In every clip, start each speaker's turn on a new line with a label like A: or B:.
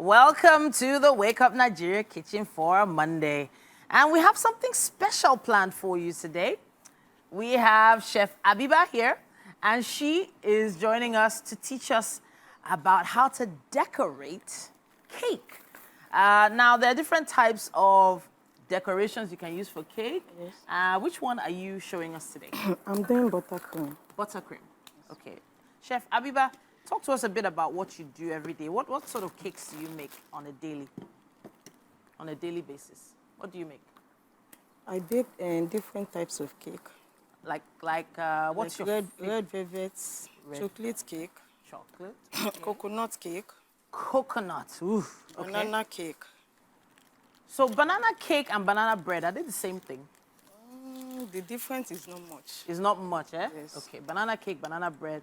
A: Welcome to the Wake Up Nigeria kitchen for a Monday. And we have something special planned for you today. We have Chef Habiba here, and she is joining us to teach us about how to decorate cake. Now, there are different types of decorations you can use for cake. Yes. Which one are you showing us today?
B: I'm doing buttercream.
A: Buttercream. Okay. Chef Habiba, talk to us a bit about what you do every day. What sort of cakes do you make on a daily basis? What do you make?
B: I bake different types of cake.
A: What's your
B: red velvets, chocolate cake,
A: chocolate,
B: coconut cake,
A: coconut, ooh, okay.
B: Banana cake.
A: So banana cake and banana bread, are they the same thing?
B: The difference is not much.
A: It's not much, eh?
B: Yes.
A: Okay, banana cake, banana bread,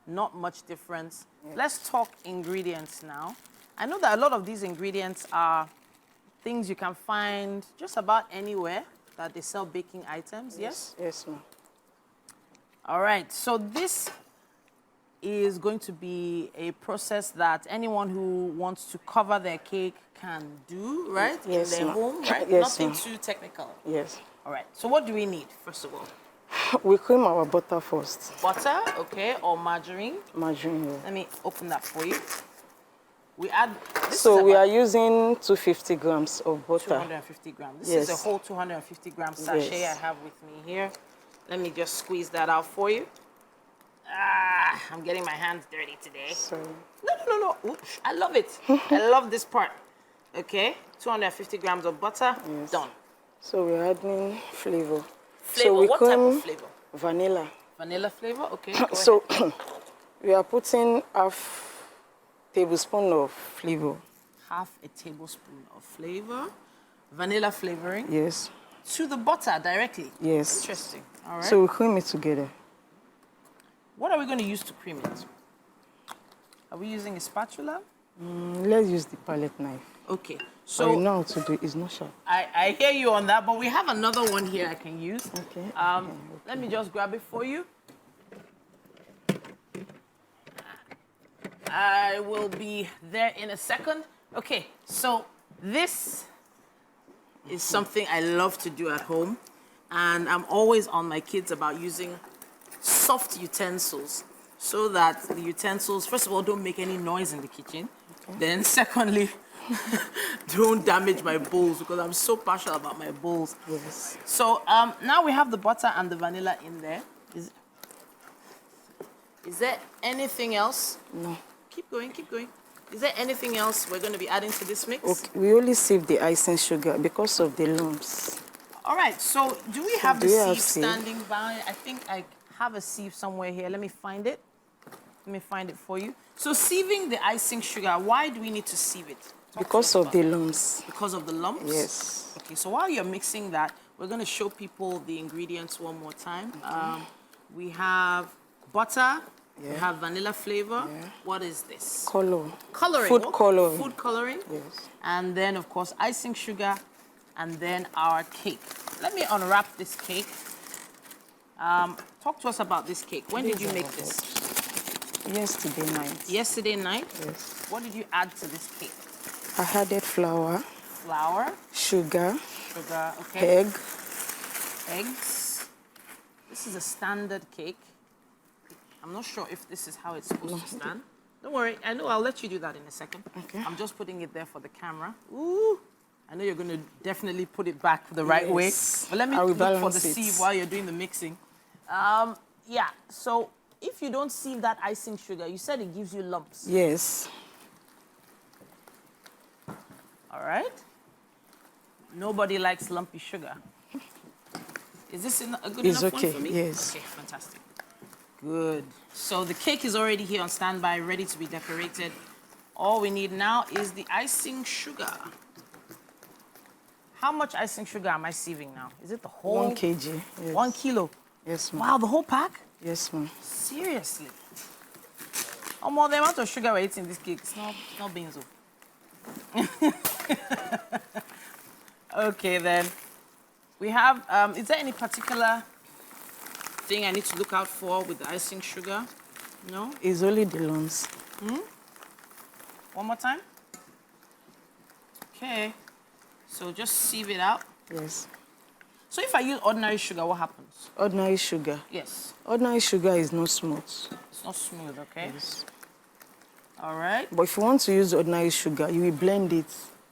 A: not much difference.
B: Yes.
A: Let's talk ingredients now. I know that a lot of these ingredients are things you can find just about anywhere that they sell baking items, yes?
B: Yes, ma'am.
A: All right, so this is going to be a process that anyone who wants to cover their cake can do, right?
B: Yes,
A: in their home, right?
B: Yes,
A: Nothing too technical.
B: Yes.
A: All right, so what do we need, first of all?
B: We cream our butter first.
A: Butter, okay, or margarine.
B: Margarine, yeah.
A: Let me open that for you. We add...
B: So we are using 250 grams of butter.
A: 250 grams. This
B: Yes.
A: is a whole 250 gram sachet I have with me here. Let me just squeeze that out for you. I'm getting my hands dirty today.
B: Sorry.
A: No. Oops, I love it. I love this part. Okay, 250 grams of butter,
B: Yes.
A: done.
B: So we're adding flavor.
A: Flavor,
B: So we
A: what type
B: cream
A: of flavor?
B: vanilla.
A: Vanilla flavor, okay. Go
B: So
A: ahead.
B: we are putting half tablespoon of flavor.
A: Half a tablespoon of flavor, vanilla flavoring.
B: Yes.
A: To the butter directly?
B: Yes.
A: Interesting, all right.
B: So we cream it together.
A: What are we going to use to cream it? Are we using a spatula?
B: Let's use the palette knife.
A: Okay,
B: So I
A: so
B: know how to do it. It's not sharp.
A: I hear you on that, but we have another one here I can use.
B: Okay.
A: Let me just grab it for you. I will be there in a second. Okay, so this is something I love to do at home, and I'm always on my kids about using soft utensils so that the utensils, first of all, don't make any noise in the kitchen. Okay. Then secondly, don't damage my bowls, because I'm so passionate about my bowls.
B: Yes.
A: So now we have the butter and the vanilla in there. Is there anything else?
B: No.
A: Keep going, keep going. Is there anything else we're going to be adding to this mix?
B: Okay. We only save the icing sugar because of the lumps.
A: All right, so do we have the sieve standing by? I think I have a sieve somewhere here. Let me find it. Let me find it for you. So sieving the icing sugar, why do we need to sieve it?
B: Because of the lumps.
A: Because of the lumps?
B: Yes.
A: Okay, so while you're mixing that, we're going to show people the ingredients one more time. Okay. We have butter. Yeah. We have vanilla flavor. Yeah. What is this?
B: Color.
A: Coloring.
B: Food coloring.
A: Food coloring.
B: Yes.
A: And then, of course, icing sugar, and then our cake. Let me unwrap this cake. Talk to us about this cake. When did you make this?
B: Yesterday night.
A: Yesterday night?
B: Yes.
A: What did you add to this cake?
B: I added flour.
A: Flour.
B: Sugar.
A: Sugar, okay.
B: Egg.
A: Eggs. This is a standard cake. I'm not sure if this is how it's supposed to stand. Don't worry, I know I'll let you do that in a second. Okay. I'm just putting it there for the camera. Ooh. I know you're going to definitely put it back the right way. But let me look for the sieve while you're doing the mixing. Yeah, so if you don't sieve that icing sugar, you said it gives you lumps.
B: Yes.
A: All right. Nobody likes lumpy sugar. Is this a good enough one for me?
B: Yes.
A: Okay, fantastic. Good. So the cake is already here on standby, ready to be decorated. All we need now is the icing sugar. How much icing sugar am I sieving now? Is it the whole?
B: 1 kg. Yes.
A: 1 kilo?
B: Yes, ma'am.
A: Wow, the whole pack?
B: Yes, ma'am.
A: Seriously? Oh, more the amount of sugar we're eating in this cake, it's not beans. Okay, then. We have, is there any particular thing I need to look out for with the icing sugar? No?
B: It's only the lumps.
A: One more time? Okay. So just sieve it out.
B: Yes.
A: So if I use ordinary sugar, what happens?
B: Ordinary sugar.
A: Yes.
B: Ordinary sugar is not smooth.
A: It's not smooth, okay?
B: Yes.
A: All right.
B: But if you want to use ordinary sugar, you will blend it.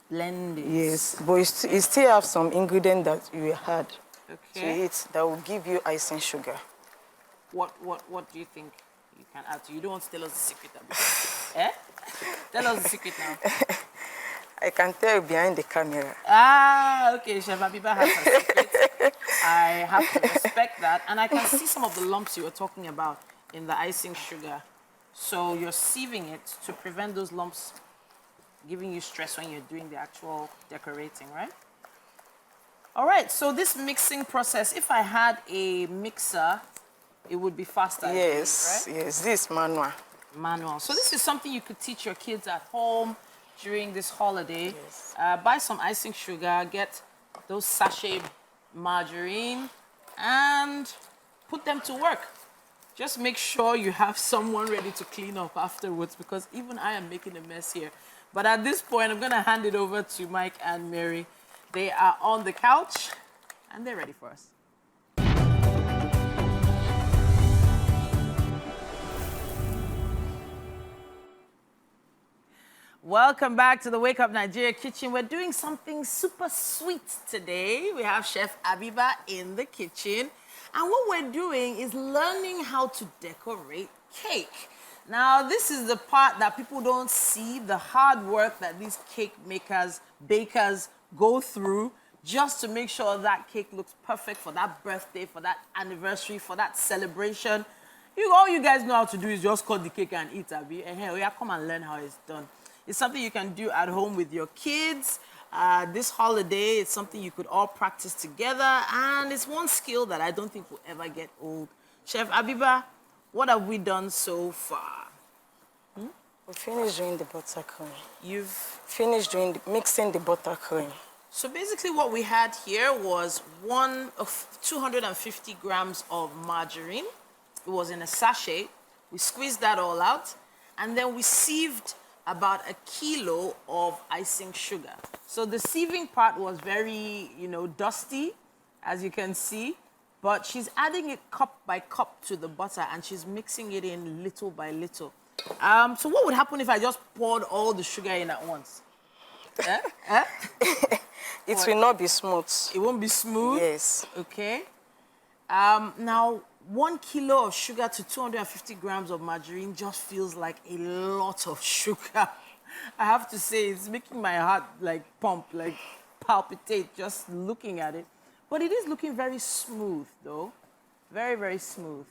A: Blend it.
B: Yes. But it still have some ingredient that you will add to
A: Okay.
B: it that will give you icing sugar.
A: What do you think you can add to? You don't want to tell us the secret, eh? Tell us the secret now.
B: I can tell you behind the camera.
A: Ah, okay. Chef Habiba has a secret. I have to respect that. And I can see some of the lumps you were talking about in the icing sugar. So you're sieving it to prevent those lumps giving you stress when you're doing the actual decorating, right? All right, so this mixing process, if I had a mixer, it would be faster.
B: Yes,
A: right?
B: yes, this is manual.
A: Manual. So this is something you could teach your kids at home during this holiday.
B: Yes.
A: Buy some icing sugar, get those sachet margarine, and put them to work. Just make sure you have someone ready to clean up afterwards, because even I am making a mess here. But at this point, I'm gonna hand it over to Mike and Mary. They are on the couch and they're ready for us. Welcome back to the Wake Up Nigeria kitchen. We're doing something super sweet today. We have Chef Habiba in the kitchen. And what we're doing is learning how to decorate cake. Now, this is the part that people don't see, the hard work that these cake makers, bakers go through just to make sure that cake looks perfect for that birthday, for that anniversary, for that celebration. All you guys know how to do is just cut the cake and eat, Abi. Yeah, come and learn how it's done. It's something you can do at home with your kids. This holiday, it's something you could all practice together, and it's one skill that I don't think will ever get old. Chef Habiba, what have we done so far?
B: We finished doing the buttercream.
A: You've
B: finished doing mixing the buttercream.
A: So basically what we had here was 250 grams of margarine. It was in a sachet. We squeezed that all out, and then we sieved about 1 kilo of icing sugar. So the sieving part was very, dusty, as you can see, but she's adding it cup by cup to the butter, and she's mixing it in little by little. So what would happen if I just poured all the sugar in at once?
B: It will not be smooth.
A: It won't be smooth?
B: Yes.
A: Okay. Now, 1 kilo of sugar to 250 grams of margarine just feels like a lot of sugar. I have to say, it's making my heart pump, palpitate just looking at it. But it is looking very smooth though. Very, very smooth.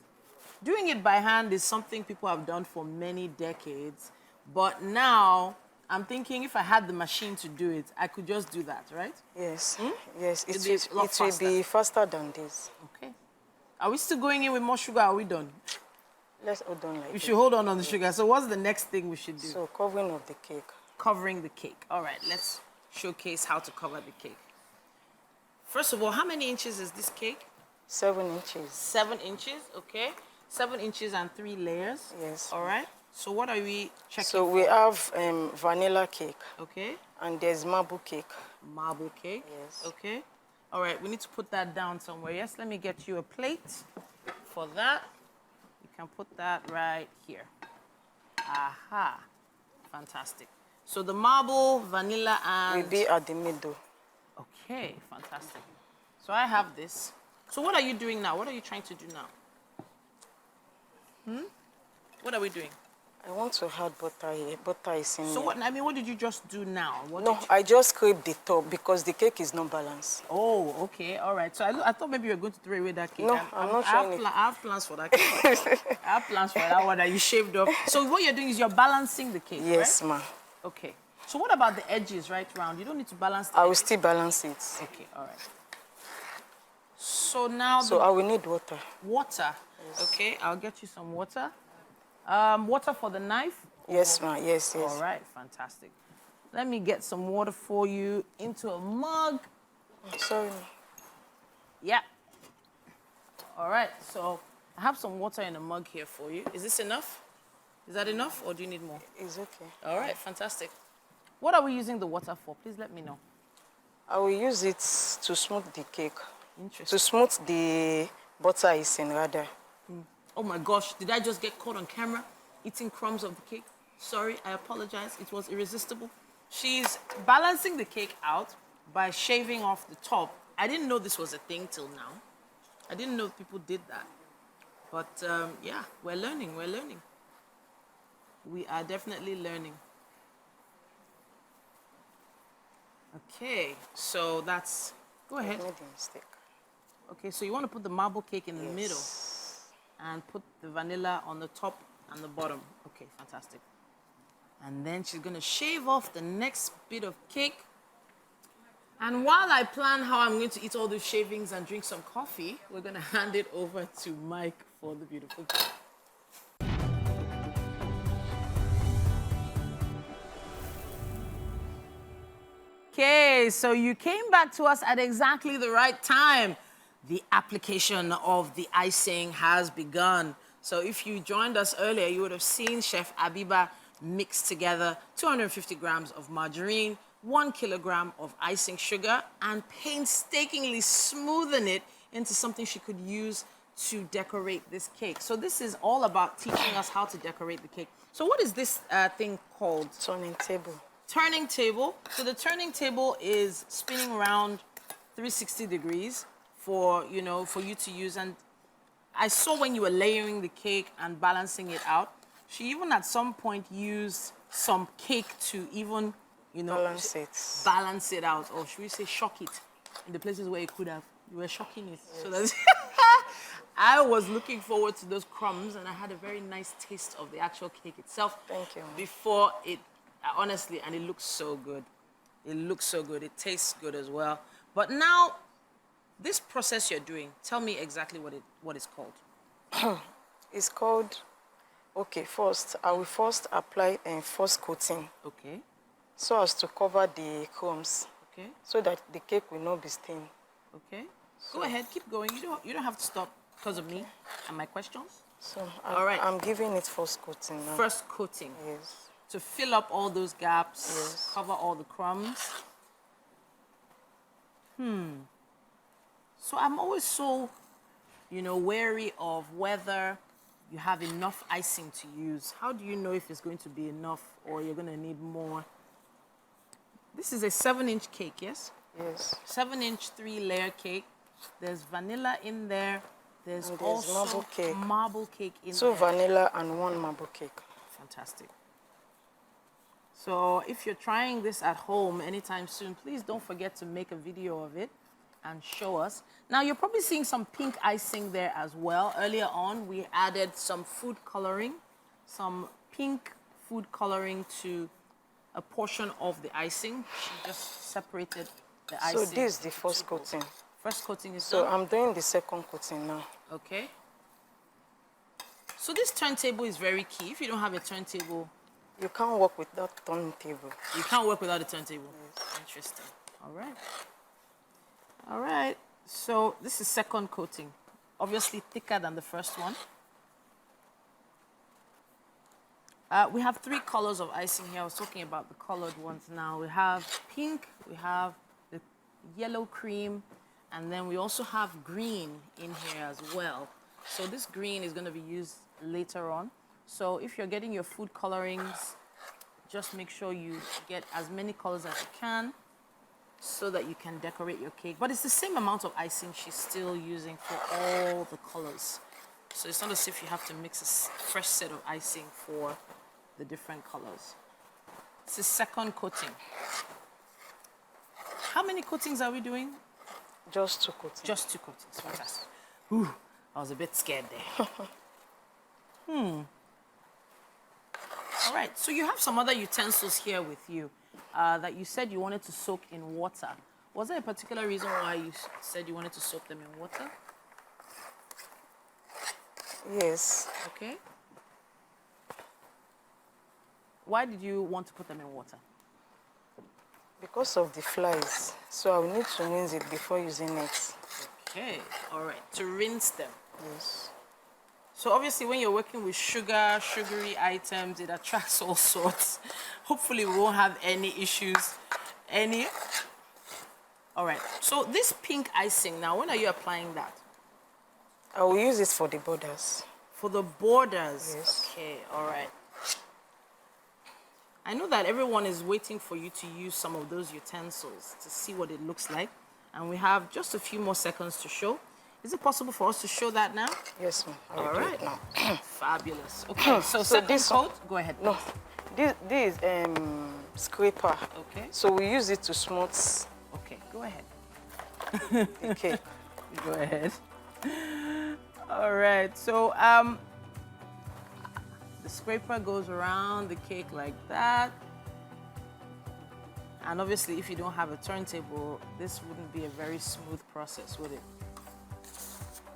A: Doing it by hand is something people have done for many decades. But now, I'm thinking if I had the machine to do it, I could just do that, right?
B: Yes. Yes, it will be faster than this.
A: Okay. Are we still going in with more sugar? Are we done?
B: Let's hold on
A: We should hold on the sugar. So what's the next thing we should do?
B: So covering of the cake.
A: Covering the cake. All right, let's showcase how to cover the cake. First of all, how many inches is this cake?
B: 7 inches.
A: 7 inches, okay. 7 inches and 3 layers.
B: Yes.
A: All right. So what are we checking
B: So
A: for?
B: we have vanilla cake.
A: Okay.
B: And there's marble cake.
A: Marble cake.
B: Yes.
A: Okay. All right, we need to put that down somewhere. Yes, let me get you a plate for that. You can put that right here. Aha. Fantastic. So the marble, vanilla, and...
B: Will be at the middle.
A: Okay, fantastic. So I have this. So what are you doing now? What are you trying to do now? What are we doing?
B: I want to add butter here. Butter is in
A: So
B: here.
A: what did you just do now?
B: I just scraped the top because the cake is not balanced.
A: Oh, okay, all right. So I thought maybe you were going to throw away that cake.
B: No, I'm not showing it.
A: I have plans for that cake. I have plans for that one that you shaved off. So what you're doing is you're balancing the cake,
B: yes,
A: right?
B: ma'am.
A: Okay. So what about the edges right round? You don't need to balance the
B: I will
A: edges.
B: still balance it.
A: Okay, all right. So now
B: I will need water.
A: Water. Yes. Okay, I'll get you some water. Water for the knife?
B: Yes, ma'am. Yes, yes.
A: All right, fantastic. Let me get some water for you into a mug.
B: Sorry.
A: Yeah. All right, so I have some water in a mug here for you. Is this enough? Is that enough, or do you need more?
B: It's okay.
A: All right, fantastic. What are we using the water for? Please let me know.
B: I will use it to smooth the cake.
A: Interesting.
B: To smooth the butter icing, rather.
A: Oh my gosh, did I just get caught on camera eating crumbs of the cake? Sorry, I apologize. It was irresistible. She's balancing the cake out by shaving off the top. I didn't know this was a thing till now. I didn't know people did that. But yeah, we're learning. We are definitely learning. Okay, so that's, go ahead.
B: I made a mistake.
A: Okay, so you want to put the marble cake in the middle and put the vanilla on the top and the bottom. Okay, fantastic. And then she's going to shave off the next bit of cake. And while I plan how I'm going to eat all those shavings and drink some coffee, we're going to hand it over to Mike for the beautiful cake. Okay, so you came back to us at exactly the right time. The application of the icing has begun. So if you joined us earlier, you would have seen Chef Habiba mix together 250 grams of margarine, 1 kilogram of icing sugar, and painstakingly smoothen it into something she could use to decorate this cake. So this is all about teaching us how to decorate the cake. So what is this thing called?
B: Turning table.
A: Turning table. So the turning table is spinning around 360 degrees for you to use. And I saw when you were layering the cake and balancing it out, she even at some point used some cake to even, balance it out, or should we say shock it in the places where it could have. You were shocking it. Yes. So that's I was looking forward to those crumbs, and I had a very nice taste of the actual cake itself.
B: Thank you.
A: Before it, honestly, and it looks so good. It looks so good. It tastes good as well. But now, this process you're doing, tell me exactly what it's called.
B: It's called, okay, first, I will first apply a first coating.
A: Okay.
B: So as to cover the crumbs.
A: Okay.
B: So that the cake will not be stained.
A: Okay. So, go ahead, keep going. You don't have to stop because of me and my questions.
B: So
A: all right.
B: I'm giving it first coating now.
A: First coating.
B: Yes.
A: To fill up all those gaps,
B: yes.
A: Cover all the crumbs. So I'm always so, wary of whether you have enough icing to use. How do you know if it's going to be enough or you're going to need more? This is a 7-inch cake, yes?
B: Yes.
A: 7-inch 3-layer cake. There's vanilla in there. There's also marble cake in there.
B: 2 vanilla and 1 marble cake.
A: Fantastic. So if you're trying this at home anytime soon, please don't forget to make a video of it and show us. Now, you're probably seeing some pink icing there as well. Earlier on, we added some food coloring, some pink food coloring to a portion of the icing. She just separated the icing.
B: So this is the first coating.
A: First coating is
B: done.
A: done.
B: So I'm doing the second coating now.
A: Okay. So this turntable is very key. If you don't have a turntable,
B: you can't work without turntable.
A: You can't work without a turntable.
B: Yes.
A: Interesting. All right. All right. So this is second coating. Obviously thicker than the first one. We have 3 colors of icing here. I was talking about the colored ones now. We have pink, we have the yellow cream, and then we also have green in here as well. So this green is going to be used later on. So if you're getting your food colorings, just make sure you get as many colors as you can so that you can decorate your cake. But it's the same amount of icing she's still using for all the colors. So it's not as if you have to mix a fresh set of icing for the different colors. This is second coating. How many coatings are we doing?
B: Just 2 coatings.
A: Just 2 coatings. Fantastic. Ooh, I was a bit scared there. All right, so you have some other utensils here with you that you said you wanted to soak in water. Was there a particular reason why you said you wanted to soak them in water?
B: Yes.
A: Okay. Why did you want to put them in water?
B: Because of the flies. So I will need to rinse it before using it.
A: Okay, all right. To rinse them.
B: Yes.
A: So obviously when you're working with sugary items, it attracts all sorts. Hopefully we won't have any issues. All right, so this pink icing, now when are you applying that?
B: I will use it for the borders.
A: For the borders?
B: Yes.
A: Okay, all right. I know that everyone is waiting for you to use some of those utensils to see what it looks like. And we have just a few more seconds to show. Is it possible for us to show that now?
B: Yes, ma'am.
A: All right.
B: Now.
A: Fabulous. Okay, so second
B: this
A: coat, go ahead.
B: No, this is scraper.
A: Okay.
B: So we use it to smooth
A: Okay, go ahead.
B: the cake.
A: Go ahead. All right, so the scraper goes around the cake like that. And obviously, if you don't have a turntable, this wouldn't be a very smooth process, would it?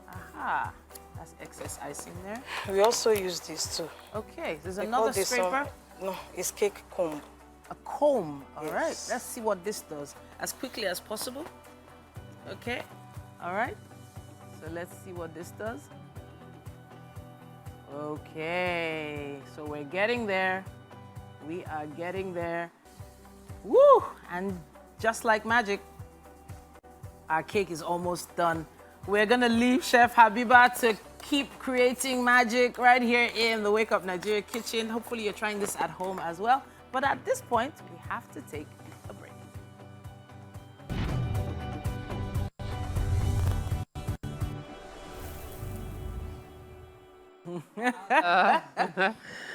A: Aha, that's excess icing there.
B: We also use this too.
A: Okay, there's
B: We
A: another
B: call this
A: scraper.
B: No, it's cake comb.
A: A comb, all right.
B: Yes.
A: Let's see what this does as quickly as possible. Okay, all right. So let's see what this does. Okay, so we're getting there. We are getting there. Woo! And just like magic, our cake is almost done. We're gonna leave Chef Habiba to keep creating magic right here in the Wake Up Nigeria kitchen. Hopefully you're trying this at home as well. But at this point, we have to take a break.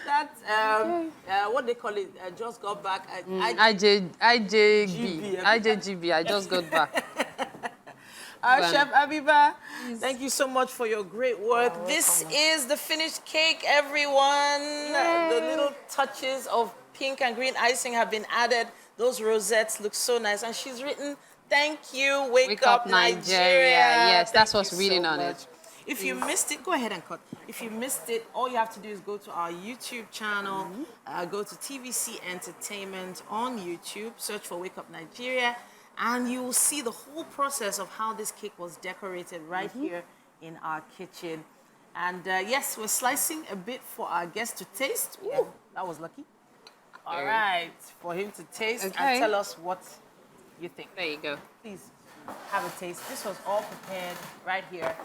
A: That's what they call it. I just got back.
C: IJGB. I just got back.
A: Chef Habiba, thank you so much for your great work. This is the finished cake, everyone. Yay. The little touches of pink and green icing have been added. Those rosettes look so nice. And she's written, thank you, Wake Up Nigeria.
C: Yes, that's what's reading on it.
A: If you missed it, go ahead and cut. If you missed it, all you have to do is go to our YouTube channel, go to TVC Entertainment on YouTube, search for Wake Up Nigeria, and you will see the whole process of how this cake was decorated right here in our kitchen. And yes, we're slicing a bit for our guest to taste. Ooh, that was lucky. All right, for him to taste and tell us what you think.
C: There you go.
A: Please have a taste. This was all prepared right here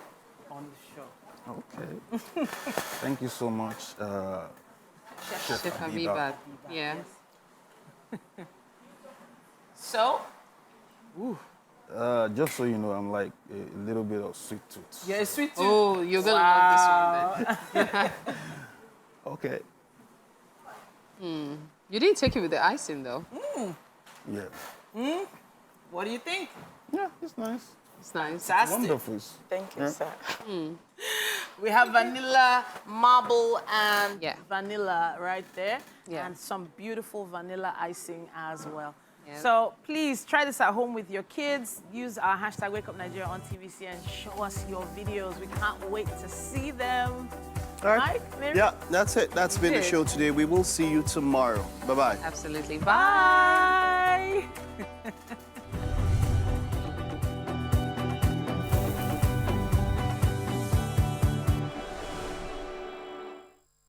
A: on the show.
D: Okay. Thank you so much, Chef
C: Habiba. Yeah.
A: So,
D: just so you know, I'm like a little bit of sweet tooth.
A: yeah, sweet tooth.
C: Oh, you're gonna love this one then.
D: Okay.
C: You didn't take it with the icing though.
D: Yeah.
A: What do you think?
D: Yeah, it's nice.
C: It's nice.
A: Fantastic.
D: Wonderful.
B: Thank you, sir.
A: We have vanilla, marble, and
C: Yeah.
A: vanilla right there.
C: Yeah.
A: And some beautiful vanilla icing as well.
C: Yeah.
A: So please try this at home with your kids. Use our hashtag WakeUpNigeria on TVC and show us your videos. We can't wait to see them.
E: All right.
A: Mike, Mary?
E: Yeah, that's it. That's been the show today. We will see you tomorrow. Bye-bye.
C: Absolutely.
A: Bye.